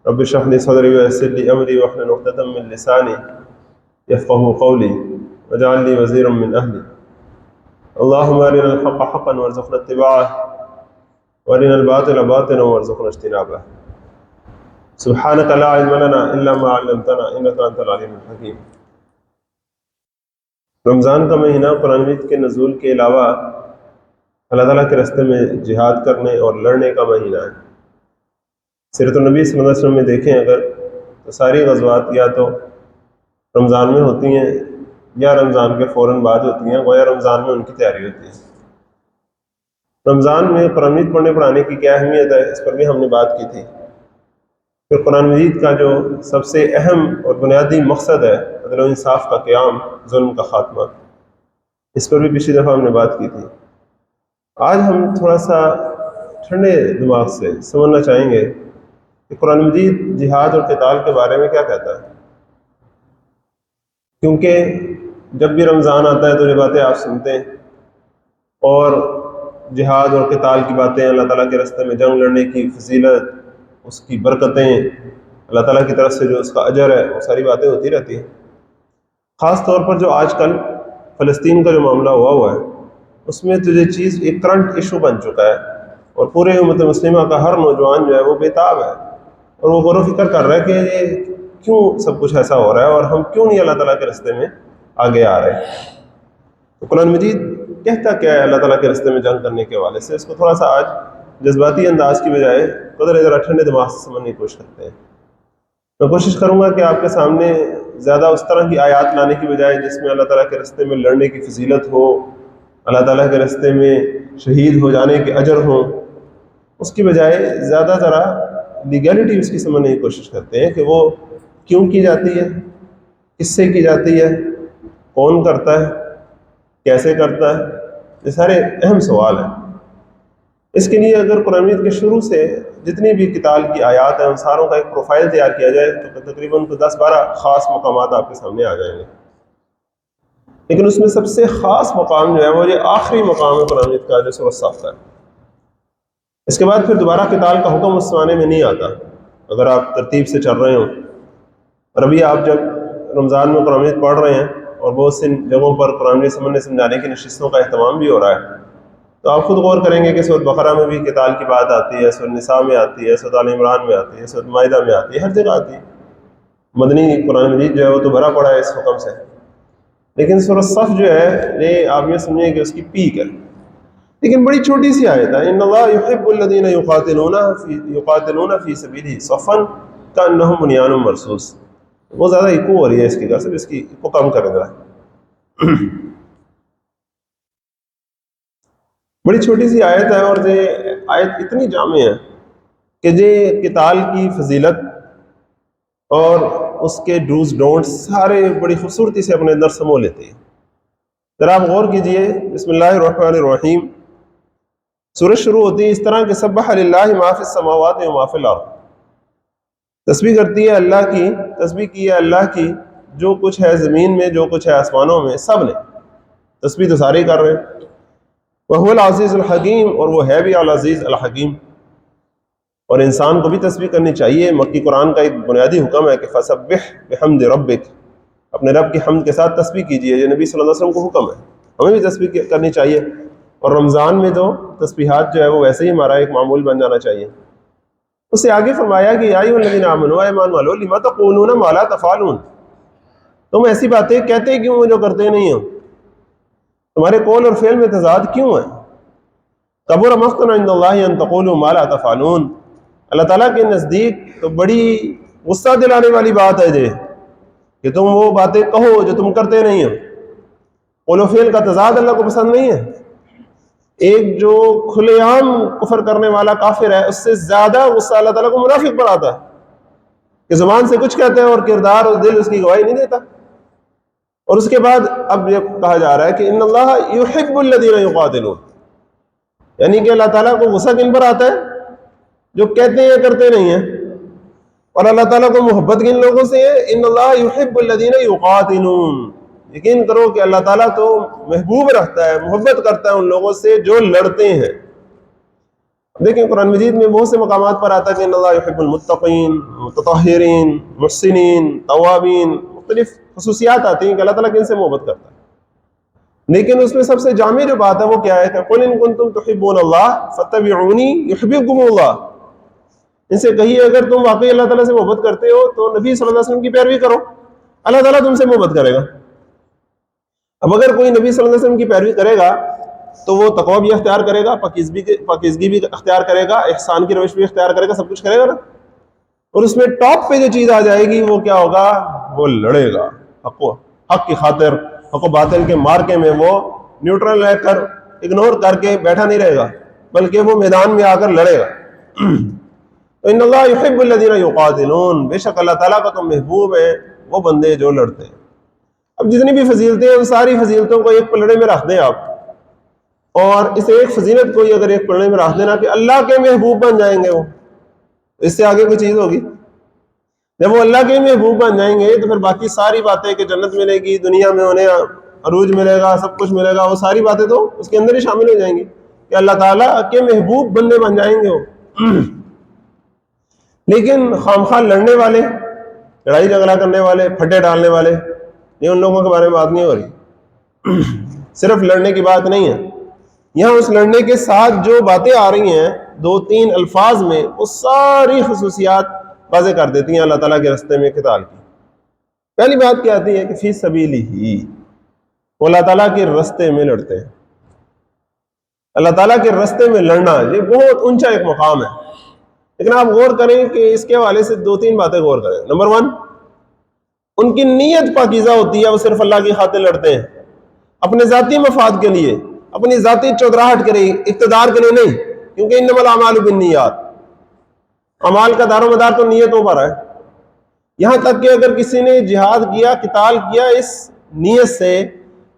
رب اشرح لي صدري ويسر لي أمري واحلل عقدة من لساني يفقهوا قولي واجعل لي وزيرا من أهلي اللهم أرنا الحق حقا وارزقنا اتباعه وأرنا الباطل باطلا وارزقنا اجتنابه سبحانك لا علم لنا إلا ما علمتنا إنك أنت العليم الحكيم۔ رمضان کا مہینہ قرآن مجید کے نزول کے علاوہ اللہ تعالیٰ کے راستے میں جہاد کرنے اور لڑنے کا مہینہ ہے۔ سیرت النبی صلی اللہ علیہ وسلم میں دیکھیں اگر تو ساری غزوات یا تو رمضان میں ہوتی ہیں یا رمضان کے فوراً بعد ہوتی ہیں، گویا رمضان میں ان کی تیاری ہوتی ہے۔ رمضان میں قرآن مجید پڑھنے پڑھانے کی کیا اہمیت ہے، اس پر بھی ہم نے بات کی تھی۔ پھر قرآن مجید کا جو سب سے اہم اور بنیادی مقصد ہے عدل و انصاف کا قیام، ظلم کا خاتمہ، اس پر بھی پچھلی دفعہ ہم نے بات کی تھی۔ آج ہم تھوڑا سا ٹھنڈے دماغ سے سمجھنا چاہیں گے کہ قرآن مجید جہاد اور قتال کے بارے میں کیا کہتا ہے، کیونکہ جب بھی رمضان آتا ہے تو یہ باتیں آپ سنتے ہیں، اور جہاد اور قتال کی باتیں، اللہ تعالیٰ کے راستے میں جنگ لڑنے کی فضیلت، اس کی برکتیں، اللہ تعالیٰ کی طرف سے جو اس کا اجر ہے، وہ ساری باتیں ہوتی رہتی ہیں۔ خاص طور پر جو آج کل فلسطین کا جو معاملہ ہوا ہے، اس میں تو یہ چیز ایک کرنٹ ایشو بن چکا ہے، اور پورے امت مسلمہ کا ہر نوجوان جو ہے وہ بیتاب ہے، اور وہ غور و فکر کر رہا ہے کہ یہ کیوں سب کچھ ایسا ہو رہا ہے، اور ہم کیوں نہیں اللہ تعالیٰ کے راستے میں آگے آ رہے ہیں۔ تو قرآن مجید کہتا کیا ہے اللہ تعالیٰ کے راستے میں جنگ کرنے کے حوالے سے، اس کو تھوڑا سا آج جذباتی انداز کی بجائے قدر ذرا ٹھنڈے دماغ سے سمجھنے کی کوشش کرتے ہیں۔ میں کوشش کروں گا کہ آپ کے سامنے زیادہ اس طرح کی آیات لانے کی بجائے جس میں اللہ تعالیٰ کے راستے میں لڑنے کی فضیلت ہو، اللہ تعالیٰ کے راستے میں شہید ہو جانے کے اجر ہوں، اس کی بجائے زیادہ ذرا لیگیلٹی اس کی سمجھنے کی کوشش کرتے ہیں کہ وہ کیوں کی جاتی ہے، کس سے کی جاتی ہے، کون کرتا ہے، کیسے کرتا ہے، یہ سارے اہم سوال ہیں۔ اس کے لیے اگر قرآن مجید کے شروع سے جتنی بھی قتال کی آیات ہیں ان ساروں کا ایک پروفائل تیار کیا جائے تو تقریباً 10-12 خاص مقامات آپ کے سامنے آ جائیں گے، لیکن اس میں سب سے خاص مقام جو ہے وہ یہ آخری مقام ہے قرآن مجید کا، جو سورۃ الصف ہے۔ اس کے بعد پھر دوبارہ قتال کا حکم اس زمانے میں نہیں آتا اگر آپ ترتیب سے چل رہے ہوں۔ اور ابھی آپ جب رمضان میں قرآن مجید پڑھ رہے ہیں اور بہت سے جگہوں پر قرآن مجید سمجھانے کی نشستوں کا اہتمام بھی ہو رہا ہے، تو آپ خود غور کریں گے کہ سورۃ بقرہ میں بھی قتال کی بات آتی ہے، سورۃ نساء میں آتی ہے، سورۃ آل عمران میں آتی ہے، سورۃ مائدہ میں آتی ہے، ہر جگہ آتی ہے۔ مدنی قرآن مجید جو ہے وہ تو بھرا پڑا ہے اس حکم سے، لیکن سورۃ الصف جو ہے یہ آپ یہ سمجھیں کہ اس کی پیک ہے، لیکن بڑی چھوٹی سی آیت ہے۔ ان اللہ یحب الذین یقاتلون فی سبیلہ صفا کانہم بنیان مرصوص۔ وہ زیادہ ایکو ہو رہی ہے اس کی، صرف اس کی ایکو کم کریں ذرا۔ بڑی چھوٹی سی آیت ہے، اور یہ آیت اتنی جامع ہے کہ یہ قتال کی فضیلت اور اس کے ڈوز ڈونٹس سارے بڑی خوبصورتی سے اپنے اندر سمو لیتے ہیں۔ ذرا آپ غور کیجئے، بسم اللہ الرحمن الرحیم، سورج شروع ہوتی ہے اس طرح کہ سبح للہ ما فی السماوات و ما فی الارض، تسبیح کرتی ہے اللہ کی، تسبیح کی ہے اللہ کی جو کچھ ہے زمین میں، جو کچھ ہے آسمانوں میں، سب نے تسبیح تو سارے کر رہے ہیں۔ وَهُوَ الْعَزِيزُ الْحَكِيمُ، اور وہ ہے بھی العزیز الحکیم، اور انسان کو بھی تسبیح کرنی چاہیے۔ مکی قرآن کا ایک بنیادی حکم ہے کہ فَسَبِّحْ بِحَمْدِ رَبِّكَ، اپنے رب کی حمد کے ساتھ تسبیح کیجیے، یہ نبی صلی اللہ علیہ وسلم کو حکم ہے، ہمیں بھی تسبیح کرنی چاہیے۔ اور رمضان میں تو تسبیحات جو ہے وہ ویسے ہی ہمارا ایک معمول بن جانا چاہیے۔ اس سے آگے فرمایا کہ یا ایھا الذین آمنوا، ایمان والو، لما تقولون ما لا تفعلون، تم ایسی باتیں کہتے کیوں ہو جو کرتے نہیں ہو، تمہارے قول اور فعل میں تضاد کیوں ہے؟ کبر مقتا عند اللہ ان تقولوا ما لا تفعلون، اللہ تعالیٰ کے نزدیک تو بڑی غصہ دلانے والی بات ہے یہ کہ تم وہ باتیں کہو جو تم کرتے نہیں ہو۔ قول و فعل کا تضاد اللہ کو پسند نہیں ہے۔ ایک جو کھلے عام کفر کرنے والا کافر ہے، اس سے زیادہ غصہ اللہ تعالیٰ کو منافق پر آتا ہے کہ زبان سے کچھ کہتا ہے اور کردار اور دل اس کی گواہی نہیں دیتا۔ اور اس کے بعد اب یہ کہا جا رہا ہے کہ ان اللہ یحب الذین یقاتلون، یعنی کہ اللہ تعالیٰ کو غصہ کن پر آتا ہے؟ جو کہتے ہیں کرتے نہیں ہیں۔ اور اللہ تعالیٰ کو محبت کن لوگوں سے ہے؟ ان اللہ یحب الذین یقاتلون، یقین کرو کہ اللہ تعالیٰ تو محبوب رکھتا ہے، محبت کرتا ہے ان لوگوں سے جو لڑتے ہیں۔ دیکھیں قرآن مجید میں بہت سے مقامات پر آتا ہے کہ ان اللہ یحب المتقین، متطہرین، محسنین، توابین، مختلف خصوصیات آتی ہیں کہ اللہ تعالیٰ کن سے محبت کرتا ہے. لیکن اس میں سب سے جامع جو بات ہے وہ کیا ہے کہ قل ان کنتم تحبون اللہ فاتبعونی یحببکم اللہ. ان سے کہیے اگر تم واقعی اللہ تعالیٰ سے محبت کرتے ہو تو نبی صلی اللہ علیہ وسلم کی پیروی کرو، اللہ تعالیٰ تم سے محبت کرے گا. اب اگر کوئی نبی صلی اللہ علیہ وسلم کی پیروی کرے گا تو وہ تقویٰ بھی اختیار کرے گا، پاکیزگی بھی اختیار کرے گا، احسان کی روش بھی اختیار کرے گا، سب کچھ کرے گا نا. اور اس میں ٹاپ پہ جو چیز آ جائے گی وہ کیا ہوگا؟ وہ لڑے گا حق کی خاطر. حق و باطل کے مارکے میں وہ نیوٹرل رہ کر، اگنور کر کے بیٹھا نہیں رہے گا، بلکہ وہ میدان میں آ کر لڑے گا. تو ان اللہ یحب الذین یقاتلون، بے شک اللہ تعالیٰ کا تو محبوب ہے وہ بندے جو لڑتے ہیں. اب جتنی بھی فضیلتیں ہیں ان ساری فضیلتوں کو ایک پلڑے میں رکھ دیں آپ، اور اس ایک فضیلت کو اگر ایک پلڑے میں رکھ دینا کہ اللہ کے محبوب بن جائیں گے وہ، اس سے آگے کوئی چیز ہوگی؟ جب وہ اللہ کے محبوب بن جائیں گے تو پھر باقی ساری باتیں کہ جنت ملے گی، دنیا میں انہیں عروج ملے گا، سب کچھ ملے گا، وہ ساری باتیں تو اس کے اندر ہی شامل ہو جائیں گی کہ اللہ تعالیٰ کے محبوب بندے بن جائیں گے وہ. لیکن خامخواہ لڑنے والے، لڑائی جھگڑا کرنے والے، پھٹے ڈالنے والے، یہ ان لوگوں کے بارے میں بات نہیں ہو رہی. صرف لڑنے کی بات نہیں ہے یہاں، اس لڑنے کے ساتھ جو باتیں آ رہی ہیں 2-3 الفاظ میں، وہ ساری خصوصیات واضح کر دیتی ہیں اللہ تعالیٰ کے رستے میں قتال کی. پہلی بات کیا آتی ہے کہ فی سبیلہ، وہ اللہ تعالیٰ کے رستے میں لڑتے ہیں. اللہ تعالیٰ کے رستے میں لڑنا یہ بہت اونچا ایک مقام ہے. لیکن آپ غور کریں کہ اس کے حوالے سے 2-3 باتیں غور کریں. نمبر 1، ان کی نیت پاکیزہ ہوتی ہے، وہ صرف اللہ کی خاطر لڑتے ہیں، اپنے ذاتی مفاد کے لیے، اپنی ذاتی چودراہٹ کے لیے، اقتدار کے لیے نہیں، کیونکہ انما الاعمال بالنیات، اعمال کا دار و مدار تو نیتوں پر ہے. یہاں تک کہ اگر کسی نے جہاد کیا، قتال کیا اس نیت سے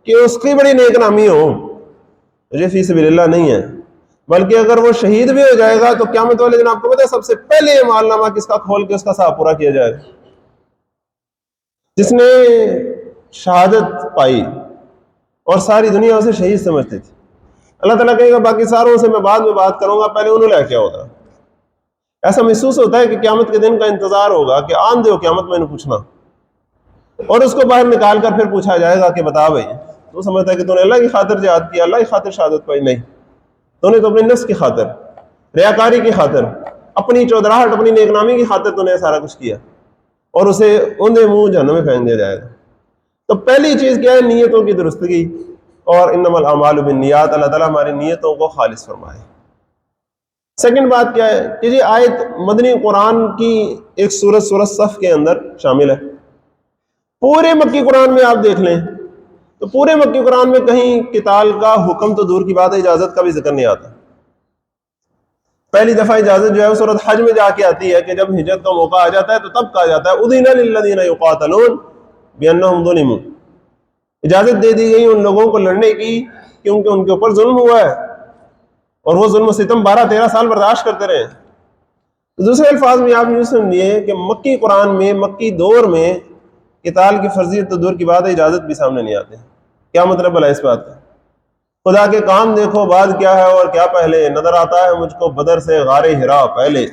کہ اس کی بڑی نیک نامی ہو، مجھے فی سبیل اللہ نہیں ہے، بلکہ اگر وہ شہید بھی ہو جائے گا تو قیامت والے دن آپ کو پتہ ہے سب سے پہلے یہ مال نامہ کس کا کھول کے اس کا حساب پورا کیا جائے گا؟ جس نے شہادت پائی اور ساری دنیا اسے شہید سمجھتی تھی. اللہ تعالیٰ کہے گا باقی ساروں سے میں بعد میں بات کروں گا، پہلے انہوں نے کیا ہوتا. ایسا محسوس ہوتا ہے کہ قیامت کے دن کا انتظار ہوگا کہ آن دے قیامت میں نے پوچھنا، اور اس کو باہر نکال کر پھر پوچھا جائے گا کہ بتا بھائی تو سمجھتا ہے کہ تو نے اللہ کی خاطر جہاد کیا، اللہ کی خاطر شہادت پائی؟ نہیں، تو نے تو اپنے نفس کی خاطر، ریاکاری کی خاطر، اپنی چودراہٹ، اپنی نیک نامی کی خاطر تو نے سارا کچھ کیا، اور اسے اندھے منہ جہنم میں پھینک دیا جائے گا. تو پہلی چیز کیا ہے؟ نیتوں کی درستگی. اور انما الاعمال بالنیات، اللہ تعالیٰ ہماری نیتوں کو خالص فرمائے. سیکنڈ بات کیا ہے کہ یہ آیت مدنی قرآن کی ایک سورت صف کے اندر شامل ہے. پورے مکی قرآن میں آپ دیکھ لیں تو پورے مکی قرآن میں کہیں قتال کا حکم تو دور کی بات ہے، اجازت کا بھی ذکر نہیں آتا. پہلی دفعہ اجازت جو ہے وہ سورۃ حج میں جا کے آتی ہے کہ جب ہجرت کا موقع آ جاتا ہے تو تب کہا جاتا ہے اذن للذین یقاتلون بانہم ظلموا، اجازت دے دی گئی ان لوگوں کو لڑنے کی کیونکہ ان کے اوپر ظلم ہوا ہے، اور وہ ظلم و ستم 12-13 سال برداشت کرتے رہے. دوسرے الفاظ میں آپ یوں سمجھیے کہ مکی قرآن میں، مکی دور میں قتال کی فرضیت تو دور کی بات ہے، اجازت بھی سامنے نہیں آتے. کیا مطلب بھلا اس بات کا؟ خدا کے کام دیکھو، بعد کیا ہے اور کیا پہلے. نظر آتا ہے مجھ کو بدر سے غار ہرا، پہلے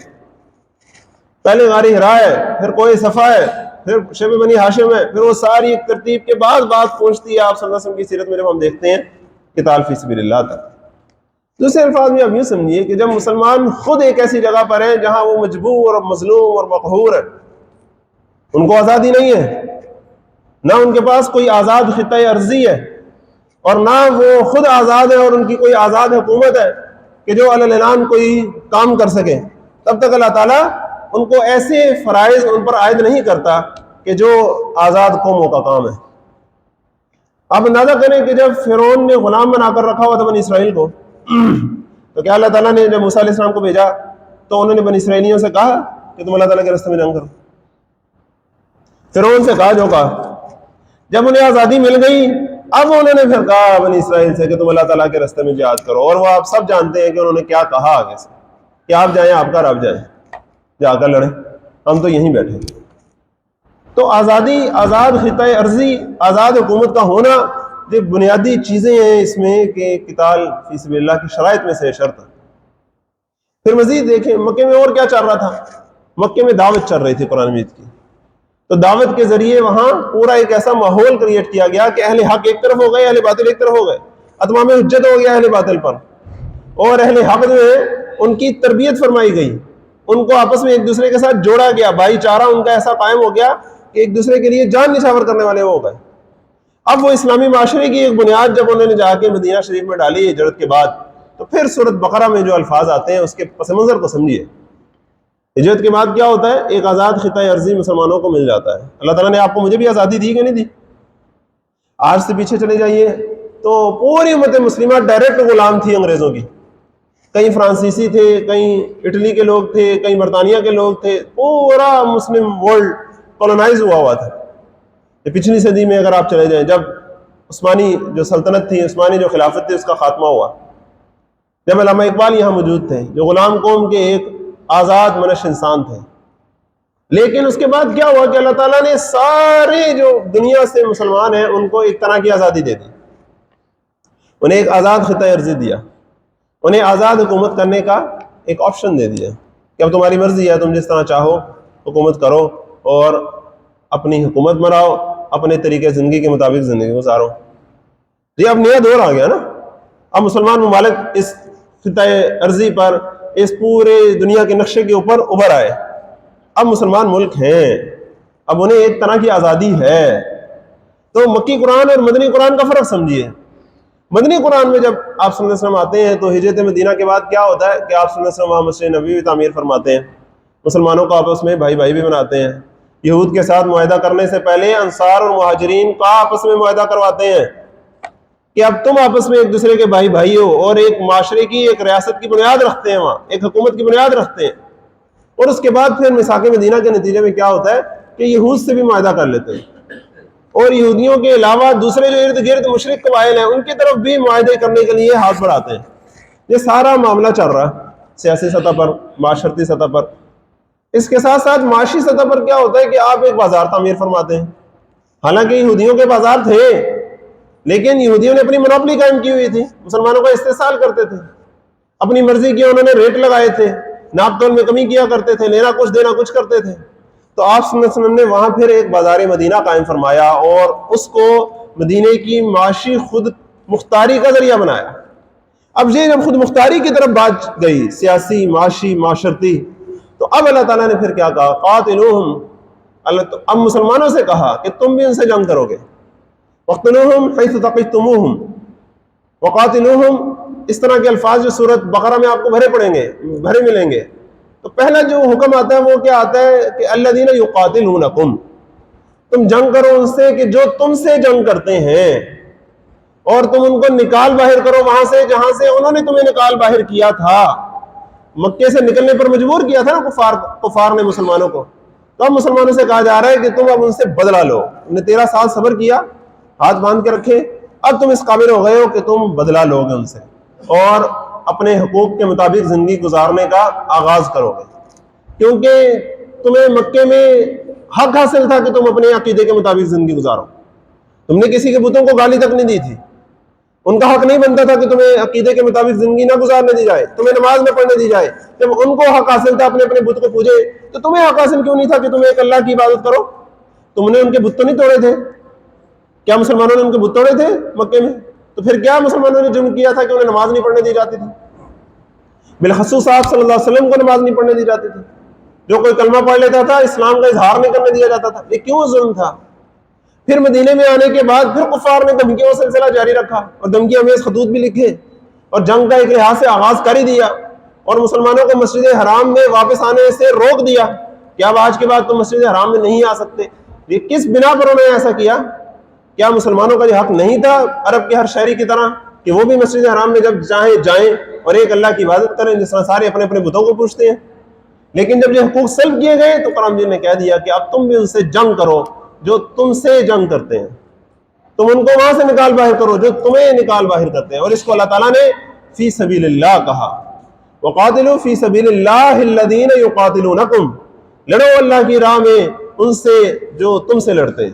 غار ہرا ہے، پھر کوئی صفا ہے، پھر شب بنی ہاشم ہے، پھر وہ ساری ایک ترتیب کے بعد بات پہنچتی ہے آپ صلی اللہ علیہ وسلم کی سیرت میں جب ہم دیکھتے ہیں قتال فی سبیل اللہ تک. دوسرے الفاظ میں آپ یوں سمجھیے کہ جب مسلمان خود ایک ایسی جگہ پر ہیں جہاں وہ مجبور اور مظلوم اور مقہور ہے، ان کو آزادی نہیں ہے، نہ ان کے پاس کوئی آزاد خطہ ارضی ہے، اور نہ وہ خود آزاد ہے اور ان کی کوئی آزاد حکومت ہے کہ جو علی الاعلان کوئی کام کر سکے، تب تک اللہ تعالیٰ ان کو ایسے فرائض ان پر عائد نہیں کرتا کہ جو آزاد قوموں کا کام ہے. آپ اندازہ کریں کہ جب فرعون نے غلام بنا کر رکھا ہوا تھا بنی اسرائیل کو، تو کیا اللہ تعالیٰ نے جب موسیٰ علیہ السلام کو بھیجا تو انہوں نے بنی اسرائیلیوں سے کہا کہ تم اللہ تعالیٰ کے راستے میں جنگ کرو؟ فرعون سے کہا جو کہا. جب انہیں آزادی مل گئی اب انہوں نے پھر کہا بنی اسرائیل سے کہ تم اللہ تعالیٰ کے راستے میں جہاد کرو، اور وہ آپ سب جانتے ہیں کہ انہوں نے کیا کہا آگے سے کہ آپ جائیں، آپ کا رب جائیں، جا کر لڑیں، ہم تو یہیں بیٹھے. تو آزادی، آزاد خطہ ارضی، آزاد حکومت کا ہونا، یہ بنیادی چیزیں ہیں اس میں کہ قتال فی سبیل اللہ کی شرائط میں سے شرط ہے. پھر مزید دیکھیں مکے میں اور کیا چل رہا تھا. مکے میں دعوت چل رہی تھی قرآن مجید کی، تو دعوت کے ذریعے وہاں پورا ایک ایسا ماحول کریٹ کیا گیا کہ اہل حق ایک طرف ہو گئے، اہل باطل ایک طرف ہو گئے، اتمام حجت ہو گیا اہل باطل پر، اور اہل حق جو ہے ان کی تربیت فرمائی گئی، ان کو آپس میں ایک دوسرے کے ساتھ جوڑا گیا، بھائی چارہ ان کا ایسا قائم ہو گیا کہ ایک دوسرے کے لیے جان نچھاور کرنے والے ہو گئے. اب وہ اسلامی معاشرے کی ایک بنیاد جب انہوں نے جا کے مدینہ شریف میں ڈالی ہجرت کے بعد، تو پھر سورۃ بقرہ میں جو الفاظ آتے ہیں اس کے پس منظر کو سمجھیے. ہجرت کے بعد کیا ہوتا ہے؟ ایک آزاد خطہ ارضی مسلمانوں کو مل جاتا ہے. اللہ تعالیٰ نے آپ کو مجھے بھی آزادی دی کہ نہیں دی؟ آج سے پیچھے چلے جائیے تو پوری امت مسلمہ ڈائریکٹ غلام تھی انگریزوں کی. کئی فرانسیسی تھے، کئی اٹلی کے لوگ تھے، کئی برطانیہ کے لوگ تھے، پورا مسلم ورلڈ کولونائز ہوا تھا. یہ پچھلی صدی میں اگر آپ چلے جائیں، جب عثمانی جو سلطنت تھی، عثمانی جو خلافت تھی، اس کا خاتمہ ہوا، جب علامہ اقبال یہاں موجود تھے جو غلام قوم کے ایک آزاد منش انسان تھے. لیکن اس کے بعد کیا ہوا کہ اللہ تعالیٰ نے سارے جو دنیا سے مسلمان ہیں ان کو ایک طرح کی آزادی دے دی، انہیں ایک آزاد خطہ ارضی دیا، انہیں آزاد حکومت کرنے کا ایک آپشن دے دیا کہ اب تمہاری مرضی ہے، تم جس طرح چاہو حکومت کرو اور اپنی حکومت بناؤ، اپنے طریقے زندگی کے مطابق زندگی گزارو. یہ اب نیا دور آ گیا نا. اب مسلمان ممالک اس خطہ ارضی پر، اس پورے دنیا کے نقشے کے اوپر ابھر آئے. اب مسلمان ملک ہیں، اب انہیں ایک طرح کی آزادی ہے. تو مکی قرآن اور مدنی قرآن کا فرق سمجھیے. مدنی قرآن میں جب آپ صلی اللہ علیہ وسلم آتے ہیں تو ہجرت مدینہ کے بعد کیا ہوتا ہے کہ آپ صلی اللہ علیہ وسلم وہاں مسجد نبوی تعمیر فرماتے ہیں، مسلمانوں کو آپس میں بھائی بھائی بھی بناتے ہیں. یہود کے ساتھ معاہدہ کرنے سے پہلے انصار اور مہاجرین کا آپس میں معاہدہ کرواتے ہیں کہ اب تم آپس میں ایک دوسرے کے بھائی بھائی ہو، اور ایک معاشرے کی، ایک ریاست کی بنیاد رکھتے ہیں، وہاں ایک حکومت کی بنیاد رکھتے ہیں. اور اس کے بعد پھر میثاق مدینہ کے نتیجے میں کیا ہوتا ہے کہ یہود سے بھی معاہدہ کر لیتے ہیں، اور یہودیوں کے علاوہ دوسرے جو ارد گرد مشرک قبائل ہیں ان کی طرف بھی معاہدے کرنے کے لیے ہاتھ بڑھاتے ہیں. یہ سارا معاملہ چل رہا ہے سیاسی سطح پر، معاشرتی سطح پر. اس کے ساتھ ساتھ معاشی سطح پر کیا ہوتا ہے کہ آپ ایک بازار تعمیر فرماتے ہیں. حالانکہ یہودیوں کے بازار تھے، لیکن یہودیوں نے اپنی منوپلی قائم کی ہوئی تھی، مسلمانوں کا استحصال کرتے تھے، اپنی مرضی کی انہوں نے ریٹ لگائے تھے، ناپ تول میں کمی کیا کرتے تھے، لینا کچھ دینا کچھ کرتے تھے. تو آپ صلی اللہ علیہ وسلم نے وہاں پھر ایک بازار مدینہ قائم فرمایا اور اس کو مدینے کی معاشی خود مختاری کا ذریعہ بنایا. اب یہ جب خود مختاری کی طرف بات گئی، سیاسی، معاشی، معاشرتی، تو اب اللہ تعالیٰ نے پھر کیا کہا؟ قاتلوہم. اب مسلمانوں سے کہا کہ تم بھی ان سے جنگ کرو گے. وقتلوہم حیث ثقفتموہم وقاتلوہم. اس طرح کے الفاظ جو سورۃ بقرہ میں آپ کو بھرے ملیں گے. تو پہلا جو حکم آتا ہے وہ کیا آتا ہے کہ الذین یقاتلونکم، تم جنگ کرو ان سے کہ جو تم سے جنگ کرتے ہیں، اور تم ان کو نکال باہر کرو وہاں سے جہاں سے انہوں نے تمہیں نکال باہر کیا تھا. مکے سے نکلنے پر مجبور کیا تھا نا کفار نے مسلمانوں کو. تو اب مسلمانوں سے کہا جا رہا ہے کہ تم اب ان سے بدلہ لو. انہیں 13 سال صبر کیا، ہاتھ باندھ کے رکھے، اب تم اس قابل ہو گئے ہو کہ تم بدلہ لو گے ان سے اور اپنے حقوق کے مطابق زندگی گزارنے کا آغاز کرو گے. کیونکہ تمہیں مکے میں حق حاصل تھا کہ تم اپنے عقیدے کے مطابق زندگی گزارو. تم نے کسی کے بتوں کو گالی تک نہیں دی تھی. ان کا حق نہیں بنتا تھا کہ تمہیں عقیدے کے مطابق زندگی نہ گزارنے دی جائے، تمہیں نماز نہ پڑھنے دی جائے. جب ان کو حق حاصل تھا اپنے اپنے بت کو پوجے، تو تمہیں حق حاصل کیوں نہیں تھا کہ تمہیں ایک اللہ کی عبادت کرو؟ تم نے ان کے بت تو نہیں توڑے تھے؟ کیا مسلمانوں نے ان کے بت توڑے تھے مکے میں؟ تو پھر کیا مسلمانوں نے جرم کیا تھا کہ انہیں نماز نہیں پڑھنے دی جاتی تھی؟ بالخصوص آپ صلی اللہ علیہ وسلم کو نماز نہیں پڑھنے دی جاتی تھی. جو کوئی کلمہ پڑھ لیتا تھا اسلام کا اظہار نہیں کرنے دیا جاتا تھا. یہ کیوں ظلم تھا؟ پھر مدینے میں آنے کے بعد پھر کفار نے دھمکیوں کا سلسلہ جاری رکھا اور دھمکی امیز خطوط بھی لکھے اور جنگ کا ایک لحاظ سے آغاز کر ہی دیا اور مسلمانوں کو مسجد حرام میں واپس آنے سے روک دیا کہ اب آج کے بعد تم مسجد حرام میں نہیں آ سکتے. یہ کس بنا پر انہوں نے ایسا کیا؟ کیا مسلمانوں کا یہ حق نہیں تھا عرب کے ہر شہری کی طرح کہ وہ بھی مسجد حرام میں جب چاہیں جائیں اور ایک اللہ کی عبادت کریں جس طرح سارے اپنے اپنے بتوں کو پوچھتے ہیں؟ لیکن جب یہ حقوق سلب کیے گئے تو قرآن مجید نے کہہ دیا کہ اب تم بھی ان سے جنگ کرو جو تم سے جنگ کرتے ہیں، تم ان کو وہاں سے نکال باہر کرو جو تمہیں نکال باہر کرتے ہیں. اور اس کو اللہ تعالیٰ نے فی سبیل اللہ کہا، وقاتلوا فی سبیل اللہ الذین یقاتلونکم، لڑو اللہ کی راہ میں ان سے جو تم سے لڑتے ہیں.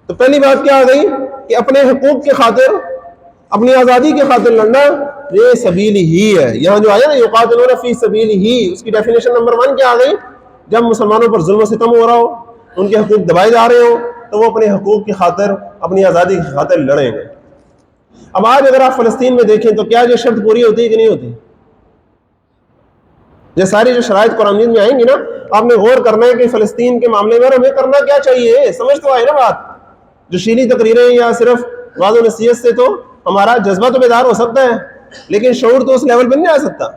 تو پہلی بات کیا آ گئی کہ اپنے حقوق کی خاطر اپنی آزادی کی خاطر لڑنا یہ سبیل ہی ہے. یہاں جو آیا نا یقاتلون فی سبیل ہی، اس کی ڈیفینیشن نمبر 1 کیا آ گئی؟ جب مسلمانوں پر ظلم و ستم ہو رہا ہو، ان کے حقوق دبائے جا رہے ہوں، تو وہ اپنے حقوق کی خاطر، اپنی آزادی کی خاطر لڑیں گے. اب آج اگر آپ فلسطین میں دیکھیں تو کیا یہ شرط پوری ہوتی ہے کہ نہیں ہوتی؟ یہ ساری جو شرائط قرآن میں آئیں گی نا، آپ نے غور کرنا ہے کہ فلسطین کے معاملے میں ہمیں کرنا کیا چاہیے. سمجھ تو آئے نا بات؟ جو شیریں تقریریں یا صرف واضح و نصیحت سے تو ہمارا جذبہ تو بیدار ہو سکتا ہے، لیکن شعور تو اس لیول پہ نہیں آ سکتا.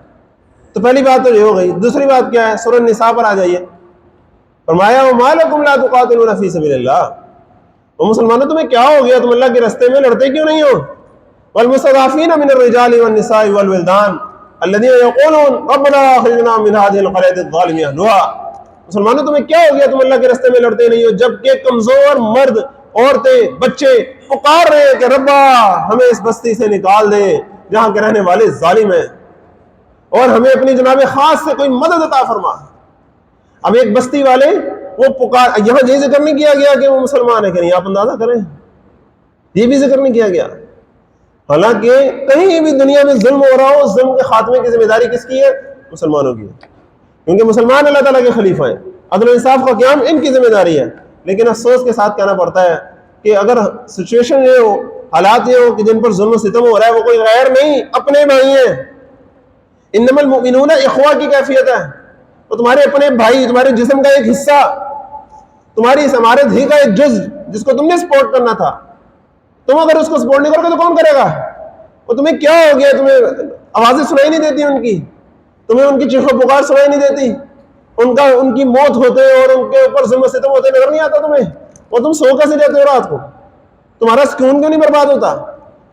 تو پہلی بات تو یہ ہو گئی. دوسری بات کیا ہے؟ سورہ النساء پر آ جائیے. فرمایا وَمَا لَكُمْ لَا تُقَاتِلُونَ فِي سَبِيلِ اللَّهِ، وہ مسلمانوں تمہیں کیا ہو گیا، تم اللہ کے راستے میں لڑتے کیوں نہیں ہو؟ وَالْمُسْتَضْعَفِينَ مِنَ الرِّجَالِ وَالنِّسَاءِ وَالْوِلْدَانِ الَّذِينَ يَقُولُونَ رَبَّنَا أَخْرِجْنَا مِنْ هَٰذِهِ الْقَرْيَةِ الظَّالِمِ أَهْلُهَا، مسلمانوں تمہیں کیا ہو گیا، تم اللہ کے راستے میں لڑتے نہیں ہو، جبکہ کمزور مرد، عورتیں، بچے پکار رہے ہیں کہ ربا ہمیں اس بستی سے نکال دے جہاں کے رہنے والے ظالم ہیں، اور ہمیں اپنی جناب خاص سے کوئی مدد عطا فرما. اب ایک بستی والے وہ پکار، یہاں یہ ذکر نہیں کیا گیا کہ وہ مسلمان ہے کہ نہیں، آپ اندازہ کریں، یہ بھی ذکر نہیں کیا گیا. حالانکہ کہیں بھی دنیا میں ظلم ہو رہا ہو، ظلم کے خاتمے کی ذمہ داری کس کی ہے؟ مسلمانوں کی ہے، کیونکہ مسلمان اللہ تعالیٰ کے خلیفہ ہیں. عدل و انصاف کا قیام ان کی ذمہ داری ہے. لیکن افسوس کے ساتھ کہنا پڑتا ہے کہ اگر سچویشن یہ ہو، حالات یہ ہو کہ جن پر ظلم و ستم ہو رہا ہے وہ کوئی غیر نہیں، اپنے بھائی ہیں. انما المؤمنون اخوہ کی کیفیت ہے، تو تمہارے اپنے بھائی، تمہارے جسم کا ایک حصہ، تمہاری اس عمارت ہی کا ایک جز جس کو تم نے سپورٹ کرنا تھا، تم اگر اس کو سپورٹ نہیں کرو گے تو کون کرے گا؟ وہ تمہیں کیا ہو گیا؟ تمہیں آوازیں سنائی نہیں دیتی ان کی، تمہیں ان کی چیخ و پکار سنائی نہیں دیتی، ان کی موت ہوتے اور ان کے اوپر ظلم و ستم ہوتے نظر نہیں آتا تمہیں؟ اور تم سو کیسے جاتے ہو رات کو؟ تمہارا سکون کیوں نہیں برباد ہوتا؟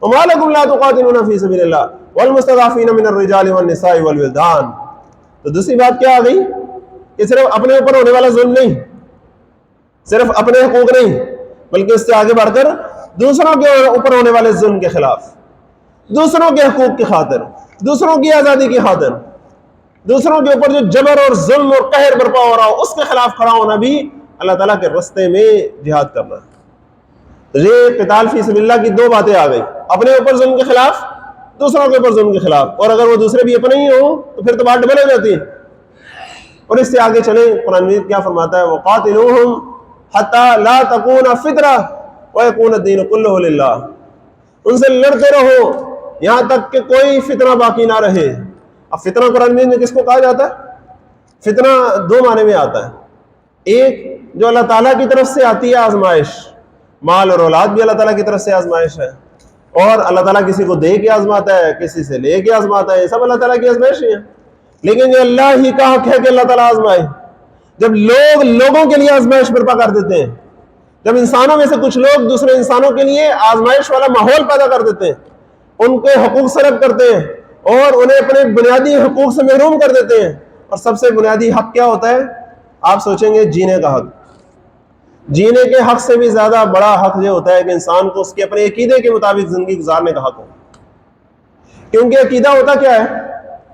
وَمَا لَكُمْ لَا تُقَاتِلُونَ فِي سَبِيلِ اللَّهِ وَالْمُسْتَضْعَفِينَ مِنَ الرِّجَالِ وَالنِّسَاءِ وَالْوِلْدَانِ. تو دوسری بات کیا آ گئی کہ صرف اپنے اوپر ہونے والا ظلم نہیں، صرف اپنے حقوق نہیں، بلکہ اس سے آگے بڑھ کر دوسروں کے اوپر ہونے والے ظلم کے خلاف، دوسروں کے حقوق کی خاطر، دوسروں کی آزادی کی خاطر، دوسروں کے اوپر جو جبر اور ظلم اور قہر برپا ہو رہا ہو اس کے خلاف کھڑا ہونا بھی اللہ تعالیٰ کے راستے میں جہاد کرنا. تو یہ قتال فی سبیل اللہ کی دو باتیں آ گئی، اپنے اوپر ظلم کے خلاف، دوسروں کے اوپر ظلم کے خلاف. اور اگر وہ دوسرے بھی اپنے ہی ہوں تو پھر تو بات ڈبل ہو جاتی ہے. اور اس سے آگے چلیں، قرآن مجید کیا فرماتا ہے؟ وَقَاتِلُوهُمْ حَتَّى لَا تَكُونَ فِتْنَةٌ وَيَكُونَ الدِّينُ كُلُّهُ لِلَّهِ، ان سے لڑتے رہو یہاں تک کہ کوئی فتنہ باقی نہ رہے. اب فتنہ قرآن مجید میں کس کو کہا جاتا ہے؟ فتنہ دو معنی میں آتا ہے. ایک جو اللہ تعالیٰ کی طرف سے آتی ہے آزمائش، مال اور اولاد بھی اللہ تعالیٰ کی طرف سے آزمائش ہے، اور اللہ تعالیٰ کسی کو دے کے آزماتا ہے، کسی سے لے کے آزماتا ہے، یہ سب اللہ تعالیٰ کی آزمائش ہے. لیکن یہ اللہ ہی کا حق ہے کہ اللہ تعالیٰ آزمائے. جب لوگ لوگوں کے لیے آزمائش برپا کر دیتے ہیں، جب انسانوں میں سے کچھ لوگ دوسرے انسانوں کے لیے آزمائش والا ماحول پیدا کر دیتے ہیں، ان کے حقوق سلب کرتے ہیں اور انہیں اپنے بنیادی حقوق سے محروم کر دیتے ہیں. اور سب سے بنیادی حق کیا ہوتا ہے؟ آپ سوچیں گے جینے کا حق. جینے کے حق سے بھی زیادہ بڑا حق یہ ہوتا ہے کہ انسان کو اس کے اپنے عقیدے کے مطابق زندگی گزارنے کا حق ہو. کیونکہ عقیدہ ہوتا کیا ہے؟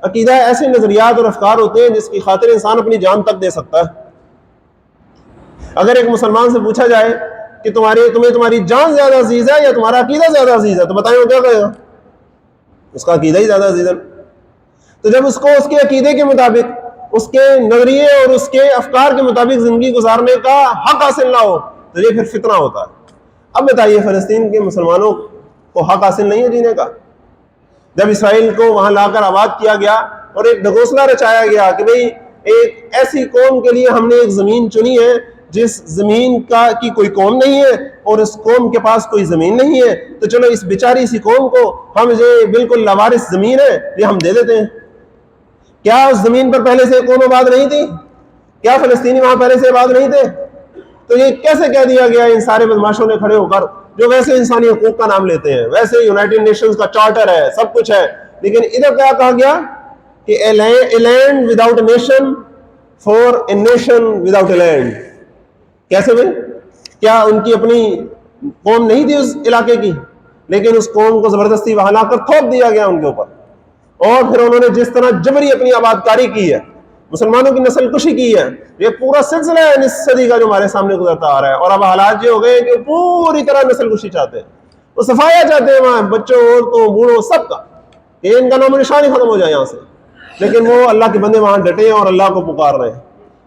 عقیدہ ایسے نظریات اور افکار ہوتے ہیں جس کی خاطر انسان اپنی جان تک دے سکتا ہے. اگر ایک مسلمان سے پوچھا جائے کہ تمہیں تمہاری جان زیادہ عزیز ہے یا تمہارا عقیدہ زیادہ عزیز ہے، تو بتائیں وہ کیا کہے گا؟ اس کا عقیدہ ہی زیادہ عزیز ہے. تو جب اس کو اس کے عقیدے کے مطابق، اس کے نظریے اور اس کے افکار کے مطابق زندگی گزارنے کا حق حاصل نہ ہو تو یہ پھر فتنہ ہوتا ہے. اب بتائیے فلسطین کے مسلمانوں کو حق حاصل نہیں ہے جینے کا؟ جب اسرائیل کو وہاں لا کر آباد کیا گیا اور ایک ڈھکوسلہ رچایا گیا کہ بھئی ایک ایسی قوم کے لیے ہم نے ایک زمین چنی ہے جس زمین کی کوئی قوم نہیں ہے اور اس قوم کے پاس کوئی زمین نہیں ہے، تو چلو اس بیچاری سی قوم کو ہم یہ بالکل لاوارث زمین ہے یہ ہم دے دیتے ہیں. کیا اس زمین پر پہلے سے قوم آباد نہیں تھی؟ کیا فلسطینی وہاں پہلے سے آباد نہیں تھے؟ تو یہ کیسے کہہ دیا گیا ان سارے بدماشوں نے کھڑے ہو کر، جو ویسے انسانی حقوق کا نام لیتے ہیں، ویسے یونائٹڈ نیشنز کا چارٹر ہے، سب کچھ ہے، لیکن ادھر کیا کہا گیا کہ a land without a nation for a nation without a land. کیسے بھائی؟ کیا ان کی اپنی قوم نہیں تھی اس علاقے کی؟ لیکن اس قوم کو زبردستی وہاں لا کر تھوپ دیا گیا ان کے اوپر، اور پھر انہوں نے جس طرح جبری اپنی آباد کاری کی ہے، مسلمانوں کی نسل کشی کی ہے، یہ پورا سلسلہ ہے اس صدی کا جو ہمارے سامنے گزرتا آ رہا ہے. اور اب حالات یہ ہو گئے کہ پوری طرح نسل کشی چاہتے ہیں. وہ صفایا چاہتے ہیں وہاں بچوں عورتوں بوڑھوں سب کا کہ ان کا نام و نشان ہی ختم ہو جائے یہاں سے، لیکن وہ اللہ کے بندے وہاں ڈٹے ہیں اور اللہ کو پکار رہے ہیں.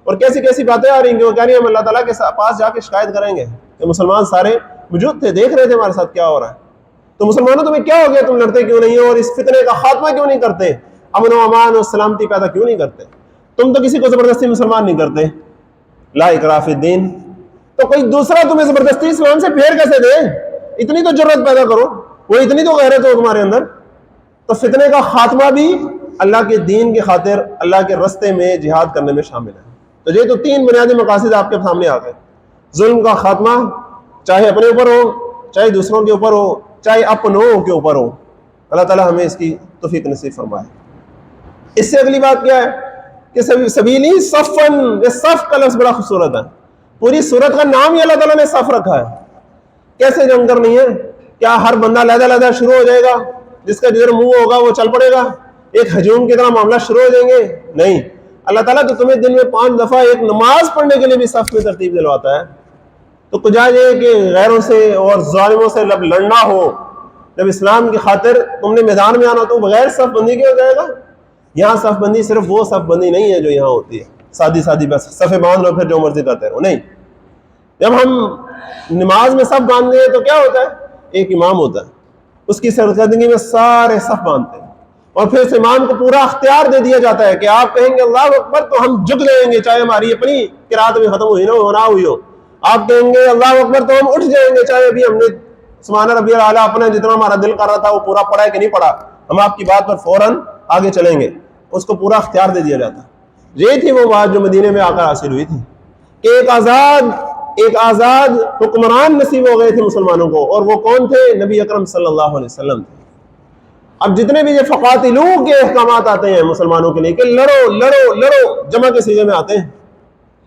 اور کیسی کیسی باتیں آ رہی ہیں کہ وہ کہہ رہی ہیں ہم اللہ تعالیٰ کے پاس جا کے شکایت کریں گے کہ مسلمان سارے موجود تھے، دیکھ رہے تھے ہمارے ساتھ کیا ہو رہا ہے، تو مسلمانوں تمہیں کیا ہو گیا، تم لڑتے کیوں نہیں ہو اور اس فتنے کا خاتمہ کیوں نہیں کرتے، امن و امان اور سلامتی پیدا کیوں نہیں کرتے. تم تو کسی کو زبردستی مسلمان نہیں کرتے، لا اکراہ فی الدین، تو کوئی دوسرا تمہیں زبردستی اسلام سے پھیر کیسے دے، اتنی تو جرت پیدا کرو، وہ اتنی تو غیرت ہو تمہارے اندر. تو فتنے کا خاتمہ بھی اللہ کے دین کی خاطر اللہ کے رستے میں جہاد کرنے میں شامل ہے. تو یہ تو 3 بنیادی مقاصد آپ کے سامنے آ گئے. ظلم کا خاتمہ چاہے اپنے اوپر ہو، چاہے دوسروں کے اوپر ہو، چاہے اپنوں کے اوپر ہو. اللہ تعالیٰ ہمیں اس کی توفیق نصیب فرمائے. اس سے اگلی بات کیا ہے کہ سبیلی صفن، یہ صف کا لفظ بڑا خوبصورت ہے. پوری صورت کا نام ہی اللہ تعالیٰ نے صف رکھا ہے. کیسے جنگ کرنی ہے؟ کیا ہر بندہ علیحدہ علیحدہ شروع ہو جائے گا، جس کا جدھر منہ ہوگا وہ چل پڑے گا، ایک ہجوم کی طرح معاملہ شروع ہو جائیں گے؟ نہیں. اللہ تعالیٰ تو تمہیں دن میں 5 دفعہ ایک نماز پڑھنے کے لیے بھی صف میں ترتیب دلواتا ہے. تو کجا یہ کہ غیروں سے اور ظالموں سے جب لڑنا ہو، جب اسلام کی خاطر تم نے میدان میں آنا تو بغیر صف بندی کے ہو جائے گا. یہاں صف بندی صرف وہ صف بندی نہیں ہے جو یہاں ہوتی ہے سادی سادی بس صفیں باندھ لو پھر جو مرضی کرتے رہو. نہیں، جب ہم نماز میں صف باندھتے ہیں تو کیا ہوتا ہے؟ ایک امام ہوتا ہے، اس کی سرکردگی میں سارے صف باندھتے ہیں، اور پھر اس امام کو پورا اختیار دے دیا جاتا ہے کہ آپ کہیں گے اللہ اکبر تو ہم جھک جائیں گے، چاہے ہماری اپنی قرات بھی ختم ہوئی نہ ہوئی ہو. آپ کہیں گے اللہ اکبر تو ہم اٹھ جائیں گے، چاہے ابھی ہم نے سبحان ربی الاعلیٰ اپنا جتنا ہمارا دل کر رہا تھا وہ پورا پڑھا ہے کہ نہیں پڑھا، ہم آپ کی بات پر فوراً آگے چلیں گے. اس کو پورا اختیار دے دیا جاتا ہے. یہ تھی وہ بات جو مدینے میں آ کر حاصل ہوئی تھی کہ ایک آزاد حکمران نصیب ہو گئے تھے مسلمانوں کو، اور وہ کون تھے؟ نبی اکرم صلی اللہ علیہ وسلم تھے. اب جتنے بھی یہ فقاتلو کے احکامات آتے ہیں مسلمانوں کے لیے کہ لڑو لڑو لڑو، جمع کے صیغے میں آتے ہیں،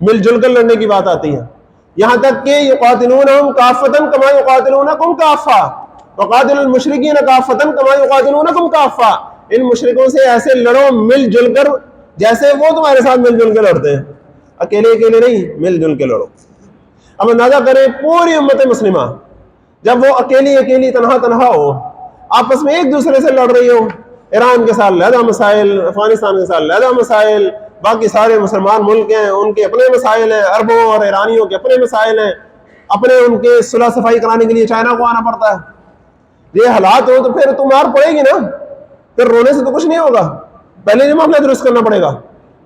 مل جل کر لڑنے کی بات آتی ہے. یہاں تک کہ یقاتلونہم کافۃ کما یقاتلونکم کافہ وقاتلوا المشرکین کافۃ کما یقاتلونکم کافہ. ان مشرکوں سے ایسے لڑو مل جل کر جیسے وہ تمہارے ساتھ مل جل کے لڑتے ہیں، اکیلے اکیلے نہیں، مل جل کے لڑو. اب اندازہ کریں پوری امت مسلمہ جب وہ اکیلی اکیلی تنہا ہو، آپس میں ایک دوسرے سے لڑ رہی ہو، ایران کے ساتھ علیحدہ مسائل، افغانستان کے ساتھ علیحدہ مسائل، باقی سارے مسلمان ملک ہیں ان کے اپنے مسائل ہیں، عربوں اور ایرانیوں کے اپنے مسائل ہیں، اپنے ان کے صلح صفائی کرانے کے لیے چائنا کو آنا پڑتا ہے. یہ حالات ہو تو پھر تو مار پڑے گی نا، پھر رونے سے تو کچھ نہیں ہوگا، پہلے یہ معاملہ درست کرنا پڑے گا،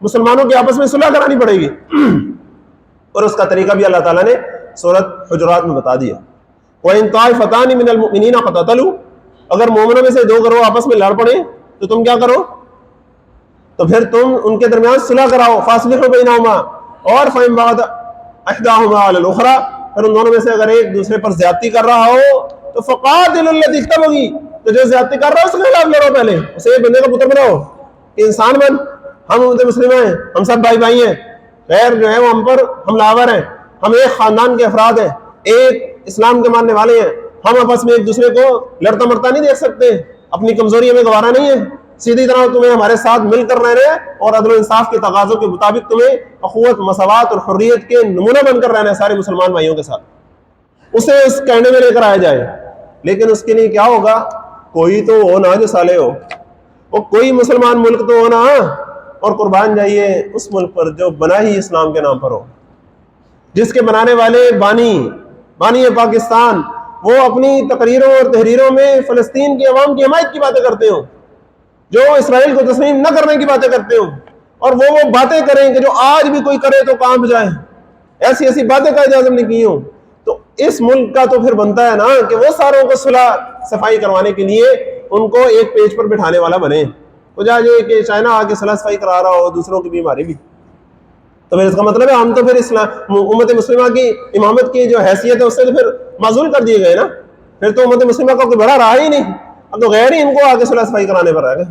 مسلمانوں کے آپس میں صلح کرانی پڑے گی. اور اس کا طریقہ بھی اللہ تعالیٰ نے سورۃ حجرات میں بتا دیا. وَإِن طَائِفَتَانِ مِنَ الْمُؤْمِنِينَ اقْتَتَلُوا، اگر مومنوں میں سے 2 گروہ آپس میں لڑ پڑے تو تم کیا کرو؟ تو پھر تم ان کے درمیان صلح کراؤ. فَأَصْلِحُوا بَيْنَهُمَا، اور فَإِن بَغَتْ إِحْدَاهُمَا عَلَى الْأُخْرَى، پھر ان دونوں میں سے اگر ایک دوسرے پر زیادتی کر رہا ہو تو فَقَاتِلُوا الَّتِي تَبْغِي، تو جو زیادتی کر رہا ہے اس کے خلاف لڑو، پہلے اسے بندے کا پتر بناؤ کہ انسان بن، ہم امت مسلمہ ہیں، ہم سب بھائی ہیں، غیر جو ہے وہ ہم پر حملہ آور ہیں، ہم ایک خاندان کے افراد ہیں، ایک اسلام کے ماننے والے ہیں، ہم آپس میں ایک دوسرے کو لڑتا مرتا نہیں دیکھ سکتے، اپنی کمزوری ہمیں گوارا نہیں ہے. سیدھی طرح تمہیں ہمارے ساتھ مل کر رہنا ہے اور عدل و انصاف کے تقاضوں کے مطابق تمہیں اخوت، مساوات اور حریت کے نمونہ بن کر رہنا ہے سارے مسلمان بھائیوں کے ساتھ. اسے اس کہنے میں لے کر آیا جائے، لیکن اس کے لیے کیا ہوگا؟ کوئی تو ہو نا جو صالح ہو، اور کوئی مسلمان ملک تو ہو نا، اور قربان جائیے اس ملک پر جو بنا ہی اسلام کے نام پر ہو، جس کے بنانے والے بانی پاکستان وہ اپنی تقریروں اور تحریروں میں فلسطین کی عوام کی حمایت کی باتیں کرتے ہوں، جو اسرائیل کو تسلیم نہ کرنے کی باتیں کرتے ہوں، اور وہ باتیں کریں کہ جو آج بھی کوئی کرے تو کام جائے، ایسی باتیں کا اجازت نہیں کی ہوں. تو اس ملک کا تو پھر بنتا ہے نا کہ وہ ساروں کو صلح صفائی کروانے کے لیے ان کو ایک پیج پر بٹھانے والا بنے. وجہ یہ کہ چائنا آ کے صلح صفائی کرا رہا ہو دوسروں کی بیماری بھی، تو پھر اس کا مطلب ہے ہم تو پھر امت مسلمہ کی امامت کی جو حیثیت ہے اس سے تو پھر معزول کر دیے گئے نا، پھر تو امت مسلمہ کا کوئی بڑا رہا ہی نہیں، اب تو غیر ہی ان کو آگے صلح صفائی کرانے پر رہ گئے.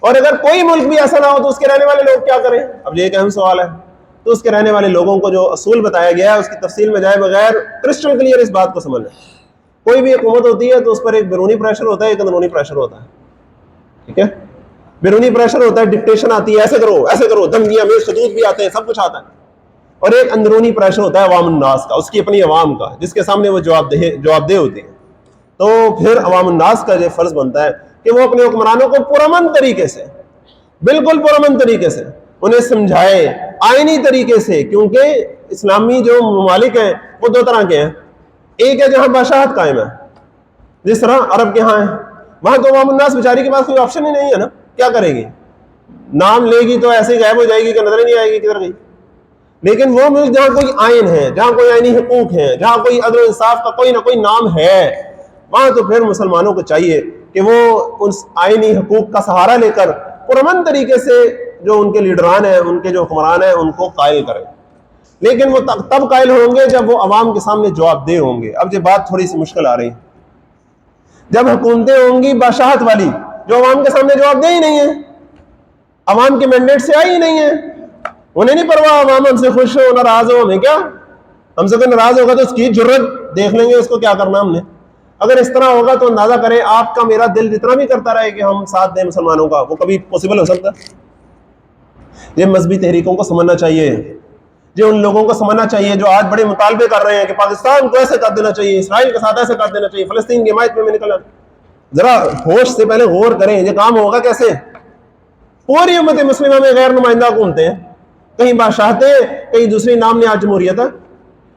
اور اگر کوئی ملک بھی ایسا نہ ہو تو اس کے رہنے والے لوگ کیا کریں؟ اب یہ ایک اہم سوال ہے. تو اس کے رہنے والے لوگوں کو جو اصول بتایا گیا ہے اس کی تفصیل میں جائے بغیر کرسٹل کلیئر اس بات کو سمجھ لیں. کوئی بھی حکومت ہوتی ہے تو اس پر ایک بیرونی پریشر ہوتا ہے، ایک اندرونی پریشر ہوتا ہے. ٹھیک ہے، بیرونی پریشر ہوتا ہے، ڈکٹیشن آتی ہے، ایسے کرو، دھمکیاں میں خطوط بھی آتے ہیں، سب کچھ آتا ہے. اور ایک اندرونی پریشر ہوتا ہے عوام الناس کا، اس کی اپنی عوام کا، جس کے سامنے وہ جواب دہ ہوتے ہیں. تو پھر عوام الناس کا یہ فرض بنتا ہے کہ وہ اپنے حکمرانوں کو پرامن طریقے سے، بالکل پرامن طریقے سے انہیں سمجھائے، آئینی طریقے سے، کیونکہ اسلامی جو ممالک ہیں وہ دو طرح کے ہیں. ایک ہے جہاں بادشاہت قائم ہے، جس طرح عرب کے ہاں ہے، وہاں تو عوام الناس بیچاری کے پاس کوئی آپشن ہی نہیں ہے نا، کیا کرے گی؟ نام لے گی تو ایسے ہی غائب ہو جائے گی کہ نظر ہی نہیں آئے گی کدھر گئی. لیکن وہ ملک جہاں کوئی آئین ہے، جہاں کوئی آئینی حقوق ہے، جہاں کوئی عدل و انصاف کا کوئی نہ کوئی نام ہے، وہاں تو پھر مسلمانوں کو چاہیے کہ وہ ان آئینی حقوق کا سہارا لے کر پرامن طریقے سے جو ان کے لیڈران ہیں، ان کے جو حکمران ہیں، ان کو قائل کریں. لیکن وہ تب قائل ہوں گے جب وہ عوام کے سامنے جواب دہ ہوں گے. اب یہ بات تھوڑی سی مشکل آ رہی ہے، جب حکومتیں ہوں گی بادشاہت والی جو عوام کے سامنے جواب دہ ہی نہیں ہے، عوام کے مینڈیٹ سے آئی ہی نہیں ہے، انہیں نہیں پرواہ عوام ہم سے خوش ہو ناراض ہو، ہمیں کیا، ہم سے کوئی ناراض ہوگا تو اس کی جرت دیکھ لیں گے اس کو کیا کرنا ہم نے. اگر اس طرح ہوگا تو اندازہ کریں آپ کا میرا دل جتنا بھی کرتا رہے کہ ہم ساتھ دیں مسلمانوں کا، وہ کبھی پاسبل ہو سکتا ہے؟ یہ مذہبی تحریکوں کو سمجھنا چاہیے، یہ ان لوگوں کو سمجھنا چاہیے جو آج بڑے مطالبے کر رہے ہیں کہ پاکستان کو ایسے کر دینا چاہیے، اسرائیل کے ساتھ ایسے کر دینا چاہیے، فلسطین کی حمایت میں نکلنا. ذرا ہوش سے پہلے غور کریں یہ کام ہوگا کیسے؟ پوری امت مسلمہ میں غیر نمائندہ حکومتیں ہیں، کہیں بادشاہتیں، کہیں دوسری نام نہاد جمہوریت ہے.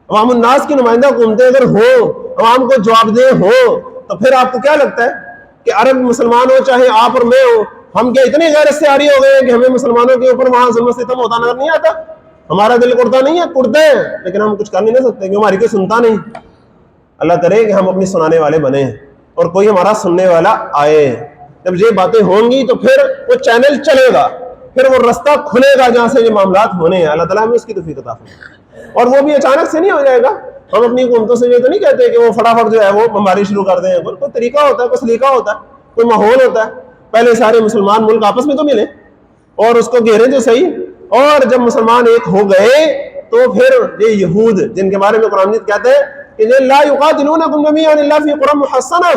عوام الناس کی نمائندہ حکومتیں اگر ہو، عوام کو جواب دہ ہو، تو پھر آپ کو کیا لگتا ہے کہ عرب مسلمان ہو چاہے آپ اور میں ہو، ہم کیا اتنے غیر استعاری ہو گئے ہیں کہ ہمیں مسلمانوں کے اوپر وہاں ظلم و ستم ہوتا نظر نہیں آتا؟ ہمارا دل کرتا نہیں ہے؟ کرتا ہے، لیکن ہم کچھ کر نہیں سکتے کیونکہ ہماری کوئی سنتا نہیں. اللہ کرے کہ ہم اپنی سنانے والے بنیں اور کوئی ہمارا سننے والا آئے. جب یہ باتیں ہوں گی تو پھر وہ چینل چلے گا، پھر وہ رستہ کھلے گا جہاں سے یہ معاملات ہونے ہیں. اللہ تعالیٰ ہمیں اس کی توفیق عطا فرمائے. اور وہ بھی اچانک سے نہیں ہو جائے گا. ہم اپنی حکومتوں سے یہ تو نہیں کہتے کہ وہ فٹافٹ جو ہے وہ بمباری شروع کر دیں. کوئی طریقہ ہوتا ہے، کوئی سلیقہ ہوتا ہے، کوئی ماحول ہوتا ہے. پہلے سارے مسلمان ملک آپس میں تو ملے اور اس کو گھیرے جو صحیح، اور جب مسلمان ایک ہو گئے تو پھر یہ یہود جن کے بارے میں قرآن مجید کہتے ہیں کہ یہ لا یقاتلونکم جمیعا الا فی قری محصنہ،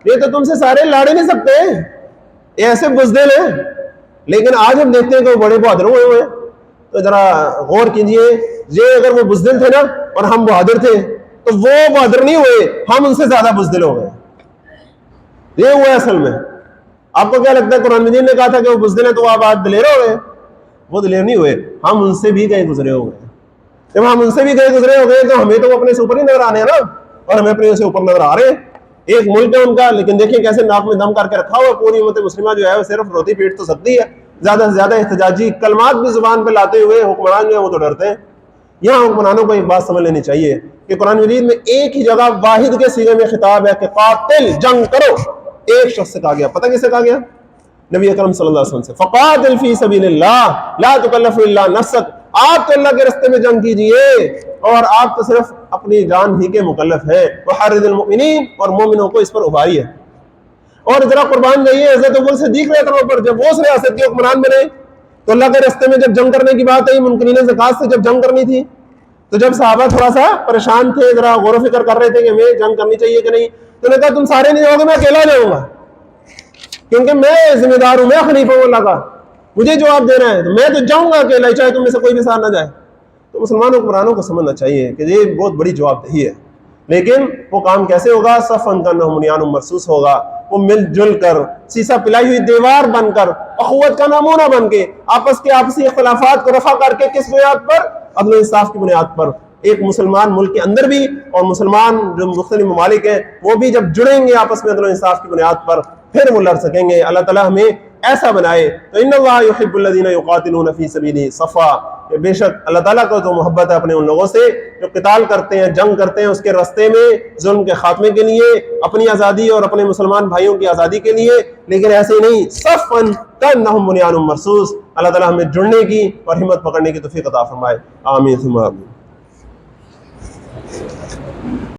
یہ تو تم سے سارے لڑ نہیں سکتے، یہ ایسے بزدل ہیں. لیکن آج ہم دیکھتے ہیں کہ وہ بڑے بہادر ہوئے ہوئے ہیں. تو ذرا غور کیجئے، یہ اگر وہ بزدل تھے نا اور ہم بہادر تھے تو وہ بہادر نہیں ہوئے، ہم ان سے زیادہ بزدل ہو گئے. یہ ہوا اصل میں. آپ کو کیا لگتا ہے قرآن مجید نے کہا تھا کہ وہ بزدل ہیں تو آپ آج دلیر ہو گئے؟ وہ دلیر نہیں ہوئے، ہم ان سے بھی کہیں گزرے ہو گئے. جب ہم ان سے بھی کہیں گزرے ہو گئے تو ہمیں تو اپنے سے اوپر ہی نظر آنے ہیں نا، اور ہمیں اپنے سے اوپر نظر آ رہے ہیں. ایک ملک ہے ان کا، لیکن دیکھیں کیسے ناک میں دم کر کے رکھا ہوا. پوری امت مسلمہ جو ہے وہ صرف روٹی پیٹ تو سکتی ہے، زیادہ سے زیادہ احتجاجی کلمات بھی زبان پہ لاتے ہوئے حکمران جو ہیں وہ تو ڈرتے ہیں. یہاں حکمرانوں کو ایک بات سمجھ لینی چاہیے کہ قرآن مجید میں ایک ہی جگہ واحد کے صیغے میں خطاب ہے کہ قاتل، جنگ کرو. ایک شخص سے کہا گیا، پتہ کس سے کہا گیا؟ نبی اکرم صلی اللہ علیہ وسلم سے. فقاتل فی سبیل اللہ لا تکلف الا نفسک، آپ تو اللہ کے راستے میں جنگ کیجئے اور آپ تو صرف اپنی جان ہی کے مکلف ہیں. وحرض المؤمنین، اور مومنوں کو اس پر ابھاریے. اور ذرا قربان جائیے حضرت ابو صدیق رضی اللہ عنہ پر، جب وہ اس ریاست کے حکمران بنے تو اللہ کے راستے میں جب جنگ کرنے کی بات آئی، منکرین زکات سے جب جنگ کرنی تھی، تو جب صحابہ تھوڑا سا پریشان تھے، ذرا غور و فکر کر رہے تھے کہ ہمیں جنگ کرنی چاہیے کہ نہیں، تو انہوں نے کہا تم سارے نہیں جاؤ گے، میں اکیلا جاؤں گا کیونکہ میں ذمہ دار ہوں، میں خلیفہ ہوں اللہ کا، مجھے جواب دینا ہے، تو میں تو جاؤں گا اکیلا، چاہے تم میں سے کوئی بھی ساتھ نہ جائے. تو مسلمان حکمرانوں کو سمجھنا چاہیے کہ یہ بہت بڑی جواب دہی ہے. لیکن وہ کام کیسے ہوگا؟ صفن کانہم بنیان مرصوص ہوگا. وہ مل جل کر، سیسا پلائی ہوئی دیوار بن کر، اخوت کا نمونہ بن کے، آپس کے آپسی اختلافات کو رفع کر کے، کس بنیاد پر؟ عدل و انصاف کی بنیاد پر. ایک مسلمان ملک کے اندر بھی اور مسلمان جو مختلف ممالک ہیں وہ بھی جب جڑیں گے آپس میں عدل و انصاف کی بنیاد پر، پھر وہ لڑ سکیں گے. اللہ تعالیٰ ہمیں ایسا بنائے. تو ان اللہ یحب الذین یقاتلون فی سبیلہ صفا، بے شک اللہ تعالیٰ کو تو محبت ہے اپنے ان لوگوں سے جو قتال کرتے ہیں، جنگ کرتے ہیں اس کے راستے میں، ظلم کے خاتمے کے لیے، اپنی آزادی اور اپنے مسلمان بھائیوں کی آزادی کے لیے. لیکن ایسے ہی نہیں، صفن کانہم بنیان مرصوص. اللہ تعالیٰ ہمیں جڑنے کی اور ہمت پکڑنے کی توفیق عطا فرمائے. آمین ثم آمین.